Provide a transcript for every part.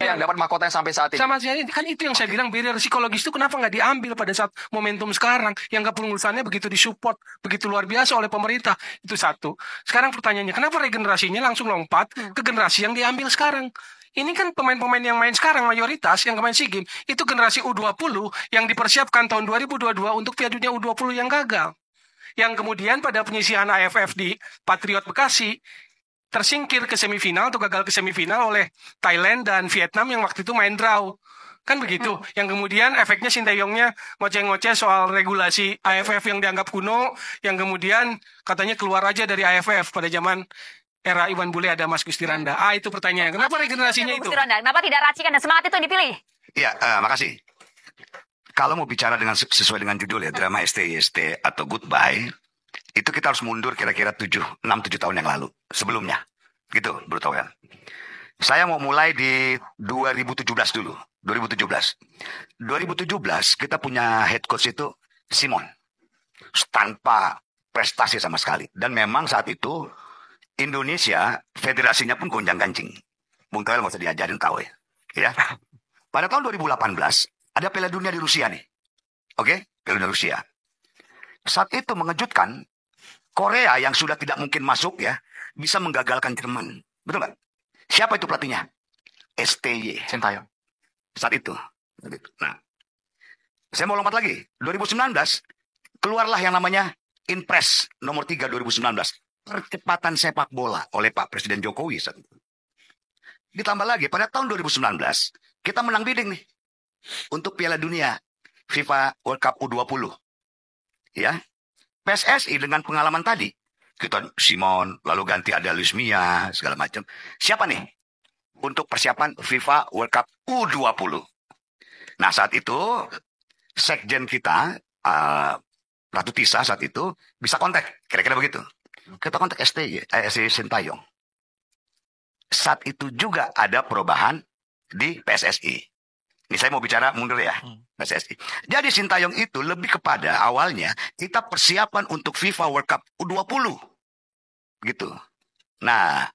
yang dapat mahkotanya sampai saat ini. Sama sekali, kan itu yang saya bilang barrier psikologis itu kenapa nggak diambil pada saat momentum sekarang yang kepengurusannya begitu disupport begitu luar biasa oleh pemerintah. Itu satu. Sekarang pertanyaannya, kenapa regenerasinya langsung lompat ke generasi yang diambil sekarang? Ini kan pemain-pemain yang main sekarang mayoritas yang main SEA Games itu generasi U20 yang dipersiapkan tahun 2022 untuk Piala Dunia U20 yang gagal. Yang kemudian pada penyisihan AFF di Patriot Bekasi tersingkir ke semifinal atau gagal ke semifinal oleh Thailand dan Vietnam yang waktu itu main draw. Kan begitu. Yang kemudian efeknya Sinteyongnya ngoceh-ngoceh soal regulasi AFF yang dianggap kuno, yang kemudian katanya keluar aja dari AFF pada zaman era Iwan Bule ada Mas Gusti Randa. Itu pertanyaannya. Kenapa regenerasinya itu? Gusti Randa, kenapa tidak racikan dan semangat itu dipilih? Ya, makasih. Kalau mau bicara dengan sesuai dengan judul ya, drama STYST atau Goodbye, itu kita harus mundur kira-kira 6-7 tahun yang lalu, sebelumnya. Gitu, Bro Tower. Saya mau mulai di 2017 dulu. 2017 kita punya head coach itu Simon. Tanpa prestasi sama sekali. Dan memang saat itu Indonesia, federasinya pun gonjang-ganjing. Bung Toel nggak usah diajarin tahu ya. Pada tahun 2018, ada Piala Dunia di Rusia nih. Oke? Piala Dunia Rusia. Saat itu mengejutkan, Korea yang sudah tidak mungkin masuk ya, bisa menggagalkan Jerman. Betul nggak? Siapa itu pelatihnya? STY. Sintayong. Saat itu. Nah, saya mau lompat lagi. 2019, keluarlah yang namanya Inpres nomor 3 2019. Percepatan sepak bola oleh Pak Presiden Jokowi saat itu. Ditambah lagi, pada tahun 2019, kita menang bidding nih. Untuk Piala Dunia FIFA World Cup U20. Ya. PSSI dengan pengalaman tadi. Kita Simon, lalu ganti ada Luis Mia, segala macam. Siapa nih? Untuk persiapan FIFA World Cup U20. Nah saat itu, sekjen kita, Ratu Tisa saat itu, bisa kontak. Kira-kira begitu. Kita kontak STY, Sintayong. Saat itu juga ada perubahan di PSSI. Ini saya mau bicara mundur ya, PSSI. Jadi Sintayong itu lebih kepada awalnya kita persiapan untuk FIFA World Cup U20. Gitu. Nah,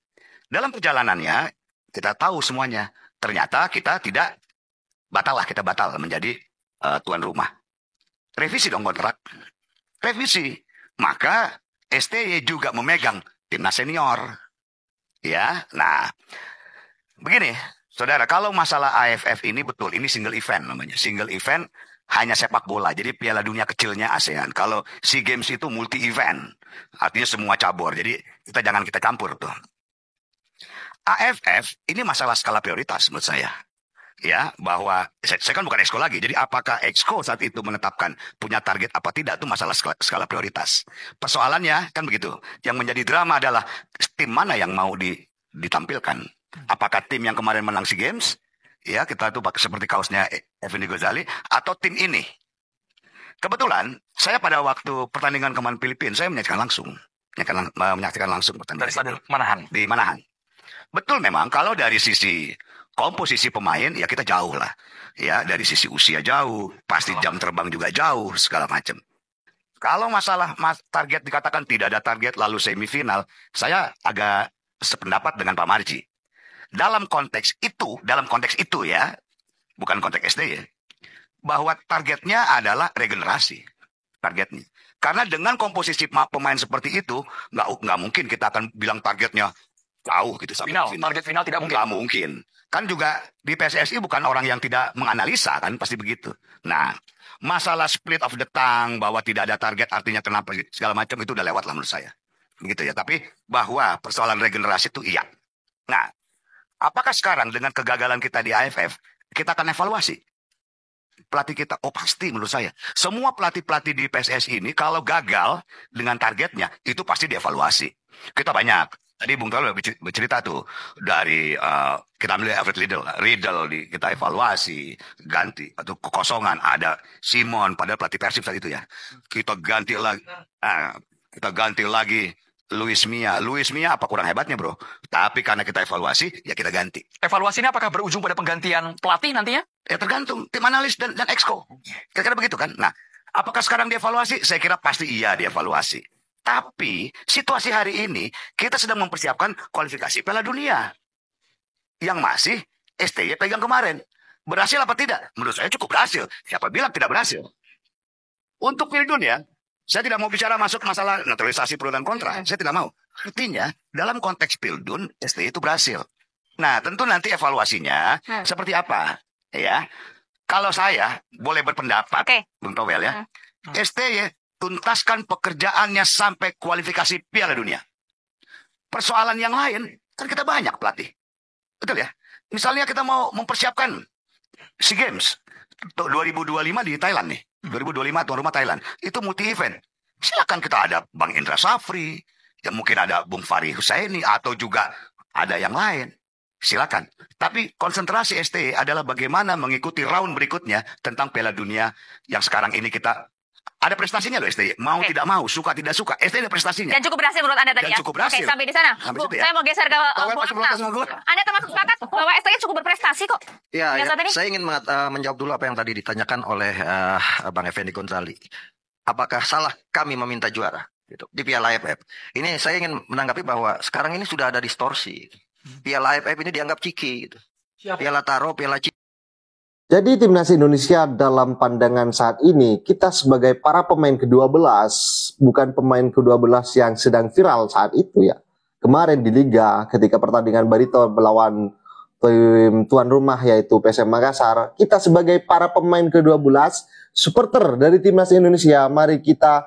dalam perjalanannya kita tahu semuanya. Ternyata kita tidak kita batal menjadi tuan rumah. Revisi dong kontrak. Revisi. Maka STY juga memegang timnas senior. Ya, nah begini. Saudara, kalau masalah AFF ini betul, ini single event namanya. Single event hanya sepak bola. Jadi Piala Dunia kecilnya ASEAN. Kalau SEA Games itu multi event. Artinya semua cabur. Jadi kita campur tuh. AFF ini masalah skala prioritas menurut saya. Ya, bahwa saya kan bukan Exco lagi. Jadi apakah Exco saat itu menetapkan punya target apa tidak itu masalah skala prioritas. Persoalannya kan begitu. Yang menjadi drama adalah tim mana yang mau ditampilkan. Apakah tim yang kemarin menang SEA Games, ya kita itu seperti kaosnya Effendi Ghazali, atau tim ini? Kebetulan saya pada waktu pertandingan kemarin Filipina saya menyaksikan langsung pertandingan. Dari stadion Manahan. Di Manahan. Betul memang kalau dari sisi komposisi pemain ya kita jauh lah, ya dari sisi usia jauh, pasti jam terbang juga jauh segala macam. Kalau masalah target dikatakan tidak ada target lalu semifinal, saya agak sependapat dengan Pak Marji. Dalam konteks itu ya, bukan konteks SD ya, bahwa targetnya adalah regenerasi. Targetnya. Karena dengan komposisi pemain seperti itu, nggak mungkin kita akan bilang targetnya jauh gitu. Target final tidak mungkin. Nggak mungkin. Kan juga di PSSI bukan orang yang tidak menganalisa kan, pasti begitu. Nah, masalah split of the tongue, bahwa tidak ada target artinya kenapa segala macam itu udah lewat lah menurut saya. Begitu ya. Tapi bahwa persoalan regenerasi itu iya. Nah, apakah sekarang dengan kegagalan kita di AFF, kita akan evaluasi pelatih kita? Oh pasti menurut saya. Semua pelatih-pelatih di PSSI ini kalau gagal dengan targetnya, itu pasti dievaluasi. Kita banyak. Tadi Bung Tol bercerita tuh. Dari kita ambil Alfred Riedel kita evaluasi. Ganti. Atau kekosongan. Ada Simon, padahal pelatih Persib saat itu ya. Kita ganti lagi. Luis Mia apa kurang hebatnya bro? Tapi karena kita evaluasi, ya kita ganti. Evaluasi ini apakah berujung pada penggantian pelatih nantinya? Ya tergantung tim analis dan Exco. Kira-kira begitu kan? Nah, apakah sekarang dievaluasi? Saya kira pasti iya dievaluasi. Tapi situasi hari ini kita sedang mempersiapkan kualifikasi Piala Dunia yang masih STY pegang kemarin. Berhasil apa tidak? Menurut saya cukup berhasil. Siapa bilang tidak berhasil? Untuk Pildun ya, saya tidak mau bicara masuk masalah naturalisasi pro dan kontra. Saya tidak mau. Artinya, dalam konteks Pildun, STY itu berhasil. Nah, tentu nanti evaluasinya seperti apa. Ya, kalau saya boleh berpendapat, Bung Towel ya, STY tuntaskan pekerjaannya sampai kualifikasi Piala Dunia. Persoalan yang lain, kan kita banyak pelatih. Betul ya? Misalnya kita mau mempersiapkan SEA Games 2025 di Thailand nih. 2025 tuan rumah Thailand. Itu multi event. Silakan kita ada Bang Indra Safri, ya mungkin ada Bung Fahri Husaini atau juga ada yang lain. Silakan. Tapi konsentrasi STY adalah bagaimana mengikuti round berikutnya tentang Piala Dunia yang sekarang ini kita ada prestasinya loh STY. Mau tidak mau, suka tidak suka, STY ada prestasinya. Dan cukup berhasil menurut Anda tadi Dan ya? cukup berhasil. Oke, sampai di sana. Sampai Bu, situ ya. saya mau geser ke Towel Bu masih protes sama gua. Anda termasuk sepakat bahwa STY cukup berprestasi kok? Ya, Hingga saat ini? saya ingin menjawab dulu apa yang tadi ditanyakan oleh Bang Effendi Gonzali. Apakah salah kami meminta juara gitu, di Piala AFF? Ini saya ingin menanggapi bahwa sekarang ini sudah ada distorsi. Piala AFF ini dianggap ciki. Gitu. Piala Taro, Piala Ciki. Jadi timnas Indonesia dalam pandangan saat ini, kita sebagai para pemain ke-12, bukan pemain ke-12 yang sedang viral saat itu ya. Kemarin di Liga, ketika pertandingan Barito melawan tim tuan rumah yaitu PSM Makassar, kita sebagai para pemain ke-12, supporter dari timnas Indonesia, mari kita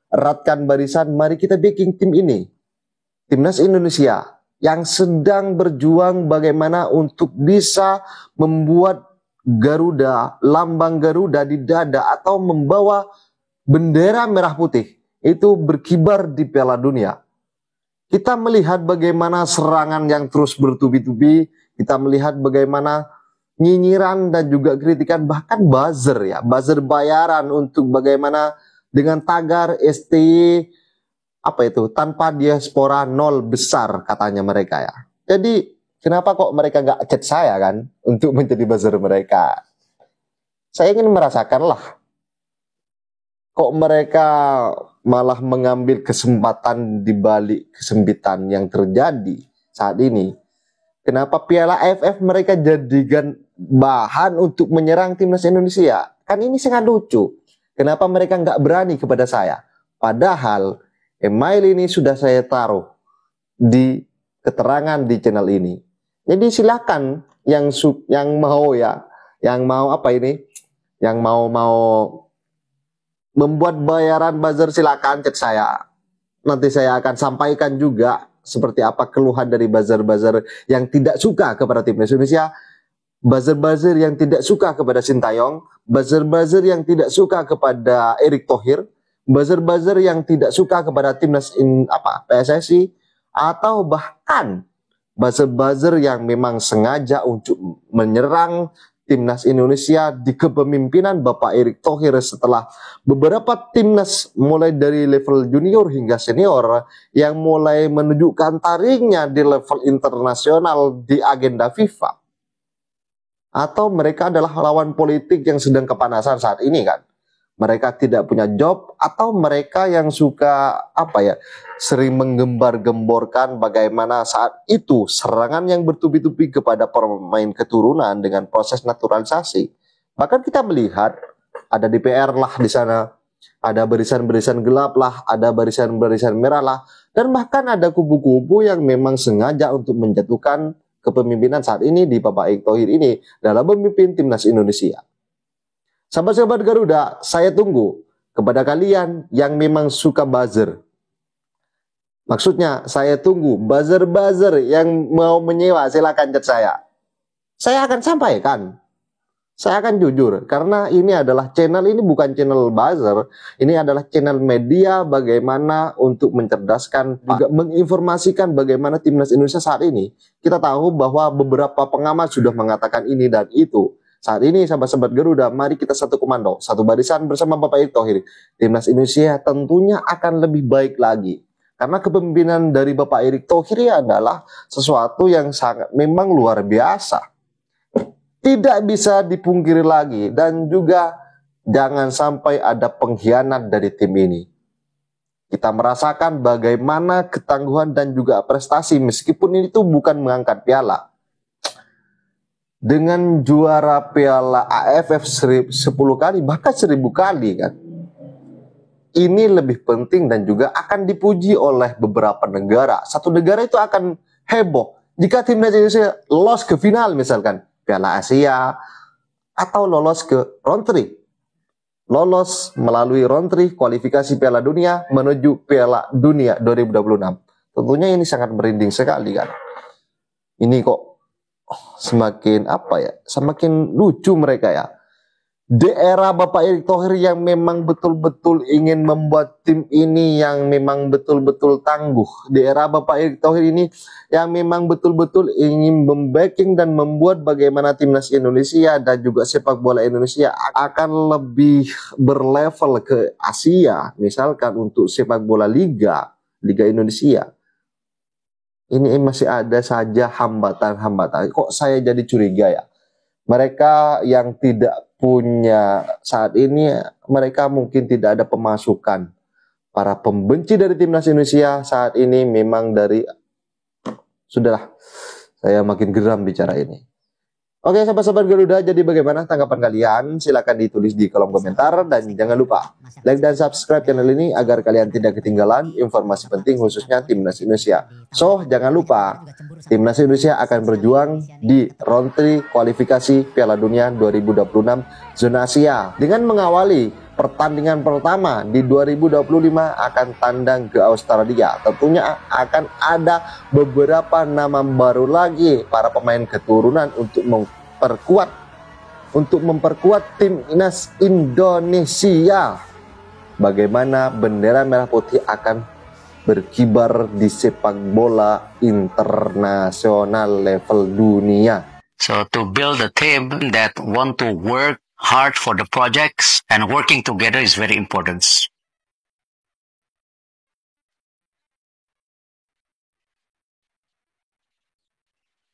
eratkan barisan, mari kita backing tim ini. Timnas Indonesia yang sedang berjuang bagaimana untuk bisa membuat Garuda, lambang Garuda di dada atau membawa bendera merah putih itu berkibar di Piala Dunia. Kita melihat bagaimana serangan yang terus bertubi-tubi, kita melihat bagaimana nyinyiran dan juga kritikan, bahkan buzzer ya, buzzer bayaran untuk bagaimana dengan tagar STY apa itu tanpa diaspora nol besar katanya mereka ya. Jadi kenapa kok mereka nggak chat saya kan untuk menjadi buzzer mereka? Saya ingin merasakan lah. Kok mereka malah mengambil kesempatan di balik kesempitan yang terjadi saat ini. Kenapa Piala AFF mereka jadikan bahan untuk menyerang timnas Indonesia? Kan ini sangat lucu. Kenapa mereka nggak berani kepada saya? Padahal email ini sudah saya taruh di keterangan di channel ini. Jadi silakan yang mau ya, yang mau apa ini, yang mau membuat bayaran buzzer silakan chat saya. Nanti saya akan sampaikan juga seperti apa keluhan dari buzzer-buzzer yang tidak suka kepada timnas Indonesia, buzzer-buzzer yang tidak suka kepada Sintayong, buzzer-buzzer yang tidak suka kepada Erick Thohir, buzzer-buzzer yang tidak suka kepada timnas PSSI, atau bahkan buzzer-buzzer yang memang sengaja untuk menyerang timnas Indonesia di kepemimpinan Bapak Erick Thohir setelah beberapa timnas mulai dari level junior hingga senior yang mulai menunjukkan taringnya di level internasional di agenda FIFA. Atau mereka adalah lawan politik yang sedang kepanasan saat ini kan. Mereka tidak punya job, atau mereka yang suka sering menggembar-gemborkan bagaimana saat itu serangan yang bertubi-tubi kepada pemain keturunan dengan proses naturalisasi. Bahkan kita melihat ada DPR lah di sana, ada barisan-barisan gelap lah, ada barisan-barisan merah lah, dan bahkan ada kubu-kubu yang memang sengaja untuk menjatuhkan kepemimpinan saat ini di Bapak Erick Thohir ini dalam memimpin timnas Indonesia. Sahabat-sahabat Garuda, saya tunggu kepada kalian yang memang suka buzzer. Maksudnya, saya tunggu buzzer-buzzer yang mau menyewa, silakan chat saya. Saya akan sampaikan. Saya akan jujur, karena ini adalah channel, ini bukan channel buzzer, ini adalah channel media bagaimana untuk mencerdaskan, juga menginformasikan bagaimana timnas Indonesia saat ini. Kita tahu bahwa beberapa pengamat sudah mengatakan ini dan itu. Saat ini sahabat-sahabat Garuda, mari kita satu komando, satu barisan bersama Bapak Erick Thohir. Timnas Indonesia tentunya akan lebih baik lagi. Karena kepemimpinan dari Bapak Erick Thohir adalah sesuatu yang sangat memang luar biasa. Tidak bisa dipungkiri lagi, dan juga jangan sampai ada pengkhianat dari tim ini. Kita merasakan bagaimana ketangguhan dan juga prestasi meskipun itu bukan mengangkat piala. dengan juara Piala AFF 10 kali, bahkan 1000 kali kan. Ini lebih penting dan juga akan dipuji oleh beberapa negara. Satu negara itu akan heboh jika timnas Indonesia lolos ke final misalkan Piala Asia atau lolos ke round 3. Lolos melalui round 3 kualifikasi Piala Dunia menuju Piala Dunia 2026. Tentunya ini sangat merinding sekali kan. Ini kok semakin semakin lucu mereka ya. Di era Bapak Erick Thohir yang memang betul-betul ingin membuat tim ini yang memang betul-betul tangguh. Di era Bapak Erick Thohir ini yang memang betul-betul ingin membacking dan membuat bagaimana timnas Indonesia dan juga sepak bola Indonesia akan lebih berlevel ke Asia. Misalkan untuk sepak bola Liga Indonesia. Ini masih ada saja hambatan-hambatan. Kok saya jadi curiga ya? Mereka yang tidak punya saat ini, mereka mungkin tidak ada pemasukan. Para pembenci dari timnas Indonesia saat ini memang dari... Sudahlah, saya makin geram bicara ini. Oke, sahabat-sahabat Garuda, jadi bagaimana tanggapan kalian? Silahkan ditulis di kolom komentar. Dan jangan lupa, like dan subscribe channel ini agar kalian tidak ketinggalan informasi penting khususnya timnas Indonesia. So, jangan lupa, timnas Indonesia akan berjuang di round 3 kualifikasi Piala Dunia 2026 zona Asia. Dengan mengawali pertandingan pertama di 2025 akan tandang ke Australia. Tentunya akan ada beberapa nama baru lagi para pemain keturunan untuk memperkuat timnas Indonesia. Bagaimana bendera merah putih akan berkibar di sepak bola internasional level dunia. So to build a team that want to work hard for the projects and working together is very important.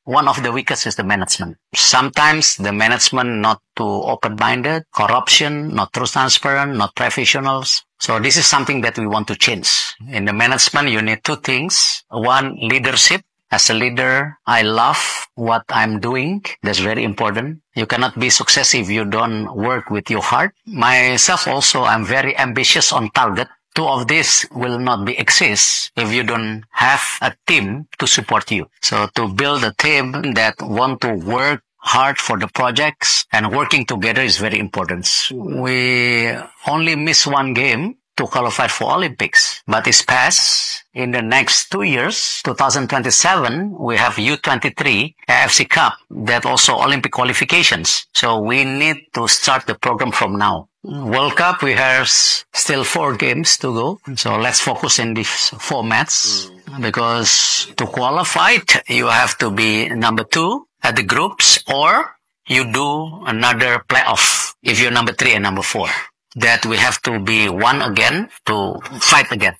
One of the weakest is the management. Sometimes the management not too open-minded, corruption, not too transparent, not professionals. So this is something that we want to change. In the management, you need two things. One, leadership. As a leader, I love what I'm doing. That's very important. You cannot be successful if you don't work with your heart. Myself also, I'm very ambitious on target. Two of these will not be exist if you don't have a team to support you. So to build a team that want to work hard for the projects and working together is very important. We only miss one game to qualify for Olympics, but it's past. In the next 2 years, 2027, we have U23 AFC Cup, that also Olympic qualifications. So we need to start the program from now. World Cup, we have still 4 games to go. So let's focus in these formats, because to qualify, you have to be number 2 at the groups, or you do another playoff if you're number 3 and number 4. That we have to be one again to fight again.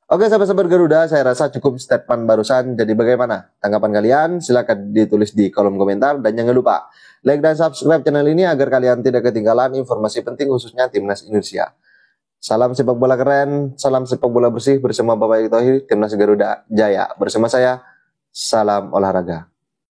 Oke, sahabat-sahabat Garuda, saya rasa cukup statement barusan. Jadi bagaimana tanggapan kalian? Silakan ditulis di kolom komentar. Dan jangan lupa, like dan subscribe channel ini agar kalian tidak ketinggalan informasi penting khususnya timnas Indonesia. Salam sepak bola keren, salam sepak bola bersih bersama Bapak Erick Thohir, timnas Garuda Jaya. Bersama saya, salam olahraga.